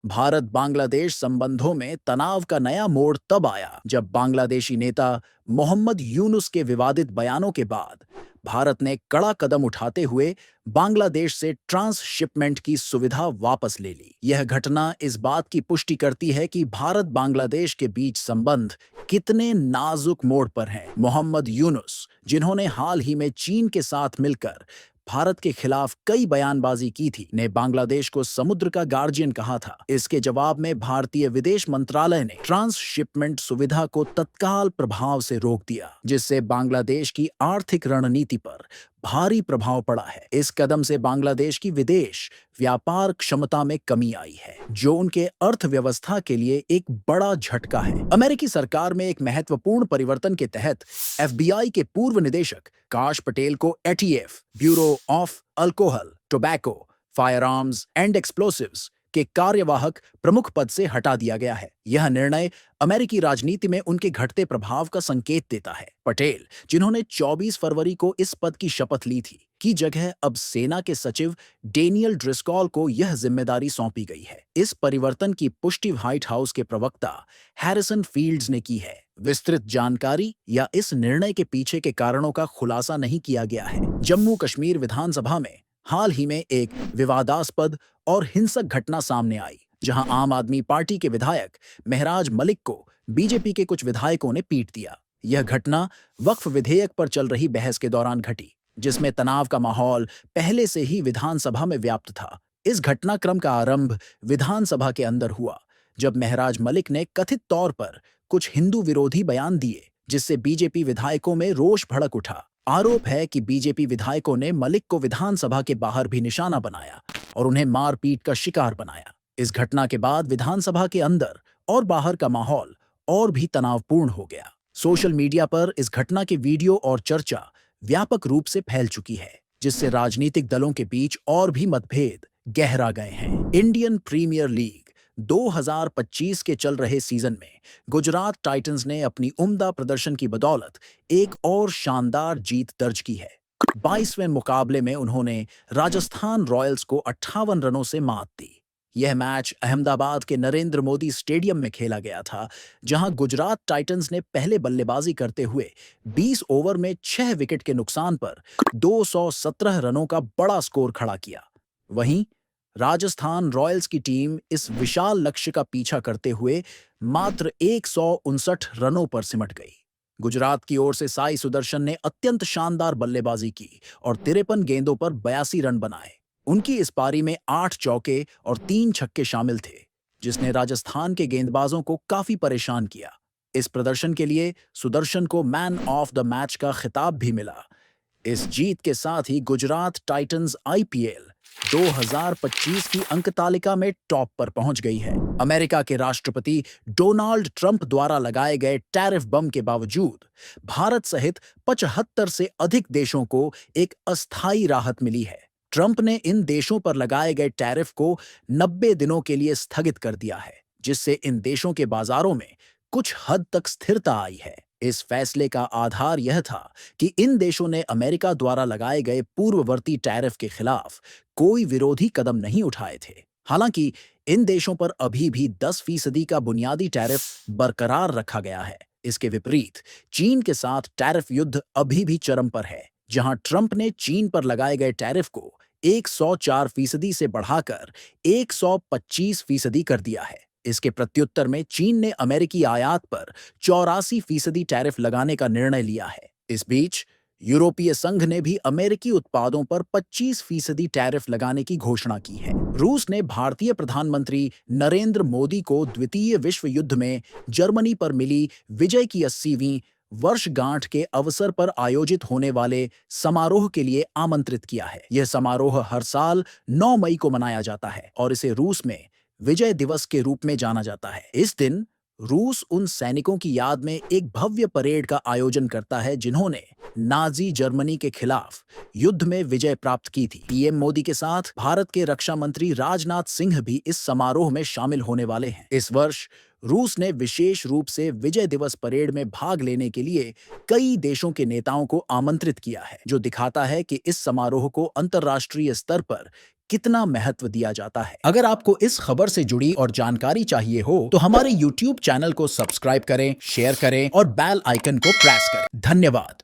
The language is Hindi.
भारत बांग्लादेश संबंधों में तनाव का नया मोड़ तब आया जब बांग्लादेशी नेता मोहम्मद यूनुस के विवादित बयानों के बाद भारत ने कड़ा कदम उठाते हुए बांग्लादेश से ट्रांसशिपमेंट की सुविधा वापस ले ली। यह घटना इस बात की पुष्टि करती है कि भारत बांग्लादेश के बीच संबंध कितने नाजुक मोड़ पर हैं। मोहम्मद यूनुस, जिन्होंने हाल ही में चीन के साथ मिलकर भारत के खिलाफ कई बयानबाजी की थी, ने बांग्लादेश को समुद्र का गार्जियन कहा था। इसके जवाब में भारतीय विदेश मंत्रालय ने ट्रांसशिपमेंट सुविधा को तत्काल प्रभाव से रोक दिया, जिससे बांग्लादेश की आर्थिक रणनीति पर भारी प्रभाव पड़ा है। इस कदम से बांग्लादेश की विदेश व्यापार क्षमता में कमी आई है, जो उनके अर्थव्यवस्था के लिए एक बड़ा झटका है। अमेरिकी सरकार में एक महत्वपूर्ण परिवर्तन के तहत एफबीआई के पूर्व निदेशक काश पटेल को ETF, bureau of alcohol, tobacco, fire arms and explosives के कार्यवाहक प्रमुख पद से हटा दिया गया है। यह निर्णय अमेरिकी राजनीति में उनके घटते प्रभाव का संकेत देता है। पटेल, जिन्होंने 24 फरवरी को इस पद की शपथ ली थी, की जगह अब सेना के सचिव डेनियल ड्रिस्कॉल को यह जिम्मेदारी सौंपी गई है। इस परिवर्तन की पुष्टि व्हाइट हाउस के प्रवक्ता हैरिसन फील्ड्स ने की है। विस्तृत जानकारी या इस निर्णय के पीछे के कारणों का खुलासा नहीं किया गया है। जम्मू कश्मीर विधानसभा में हाल ही में एक विवादास्पद और हिंसक घटना सामने आई, जहां आम आदमी पार्टी के विधायक महराज मलिक को बीजेपी के कुछ विधायकों ने पीट दिया। यह घटना वक्फ विधेयक पर चल रही बहस के दौरान घटी, जिसमें तनाव का माहौल पहले से ही विधानसभा में व्याप्त था। इस घटनाक्रम का आरंभ विधानसभा के अंदर हुआ, जब महराज मलिक ने कथित तौर पर कुछ हिंदू विरोधी बयान दिए, जिससे बीजेपी विधायकों में रोष भड़क उठा। आरोप है कि बीजेपी विधायकों ने मलिक को विधानसभा के बाहर भी निशाना बनाया और उन्हें मारपीट का शिकार बनाया। इस घटना के बाद विधानसभा के अंदर और बाहर का माहौल और भी तनावपूर्ण हो गया। सोशल मीडिया पर इस घटना के वीडियो और चर्चा व्यापक रूप से फैल चुकी है, जिससे राजनीतिक दलों के बीच और भी मतभेद गहरा गए हैं। इंडियन प्रीमियर लीग 2025 के चल रहे सीजन में गुजरात टाइटंस ने अपनी उम्दा प्रदर्शन की बदौलत एक और शानदार जीत दर्ज की है। 22वें मुकाबले में उन्होंने राजस्थान रॉयल्स को 58 रनों से मात दी। यह मैच अहमदाबाद के नरेंद्र मोदी स्टेडियम में खेला गया था, जहां गुजरात टाइटंस ने पहले बल्लेबाजी करते हुए 20 ओवर में 6 विकेट के नुकसान पर 217 रनों का बड़ा स्कोर खड़ा किया। वहीं राजस्थान रॉयल्स की टीम इस विशाल लक्ष्य का पीछा करते हुए मात्र 159 रनों पर सिमट गई। गुजरात की ओर से साई सुदर्शन ने अत्यंत शानदार बल्लेबाजी की और 53 गेंदों पर 82 रन बनाए। उनकी इस पारी में 8 चौके और 3 छक्के शामिल थे, जिसने राजस्थान के गेंदबाजों को काफी परेशान किया। इस प्रदर्शन के लिए सुदर्शन को मैन ऑफ द मैच का खिताब भी मिला। इस जीत के साथ ही गुजरात टाइटंस आईपीएल 2025 की अंक तालिका में टॉप पर पहुंच गई है। अमेरिका के राष्ट्रपति डोनाल्ड ट्रंप द्वारा लगाए गए टैरिफ बम के बावजूद भारत सहित 75 से अधिक देशों को एक अस्थायी राहत मिली है। ट्रंप ने इन देशों पर लगाए गए टैरिफ को 90 दिनों के लिए स्थगित कर दिया है, जिससे इन देशों के बाजारों में कुछ हद तक स्थिरता आई है। इस फैसले का आधार यह था कि इन देशों ने अमेरिका द्वारा लगाए गए पूर्ववर्ती टैरिफ के खिलाफ कोई विरोधी कदम नहीं उठाए थे। हालांकि इन देशों पर अभी भी 10% का बुनियादी टैरिफ बरकरार रखा गया है। इसके विपरीत चीन के साथ टैरिफ युद्ध अभी भी चरम पर है, जहां ट्रंप ने चीन पर लगाए गए टैरिफ को 104% से बढ़ाकर 125% कर दिया है। इसके प्रत्युत्तर में चीन ने अमेरिकी आयात पर 84% टैरिफ लगाने का निर्णय लिया है। इस बीच यूरोपीय संघ ने भी अमेरिकी उत्पादों पर 25% टैरिफ लगाने की घोषणा की है। रूस ने भारतीय प्रधानमंत्री नरेंद्र मोदी को द्वितीय विश्व युद्ध में जर्मनी पर मिली विजय की 80वीं वर्षगांठ के अवसर पर आयोजित होने वाले समारोह के लिए आमंत्रित किया है। यह समारोह हर साल 9 मई को मनाया जाता है और इसे रूस में विजय दिवस के रूप में जाना जाता है। इस दिन रूस उन सैनिकों की याद में एक भव्य परेड का आयोजन करता है, जिन्होंने नाजी जर्मनी के खिलाफ युद्ध में विजय प्राप्त की थी। पीएम मोदी के साथ भारत के रक्षा मंत्री राजनाथ सिंह भी इस समारोह में शामिल होने वाले हैं। इस वर्ष रूस ने विशेष रूप से विजय दिवस परेड में भाग लेने के लिए कई देशों के नेताओं को आमंत्रित किया है, जो दिखाता है कि इस समारोह को अंतर्राष्ट्रीय स्तर पर कितना महत्व दिया जाता है। अगर आपको इस खबर से जुड़ी और जानकारी चाहिए हो तो हमारे YouTube चैनल को सब्सक्राइब करें, शेयर करें और बेल आइकन को प्रेस करें। धन्यवाद।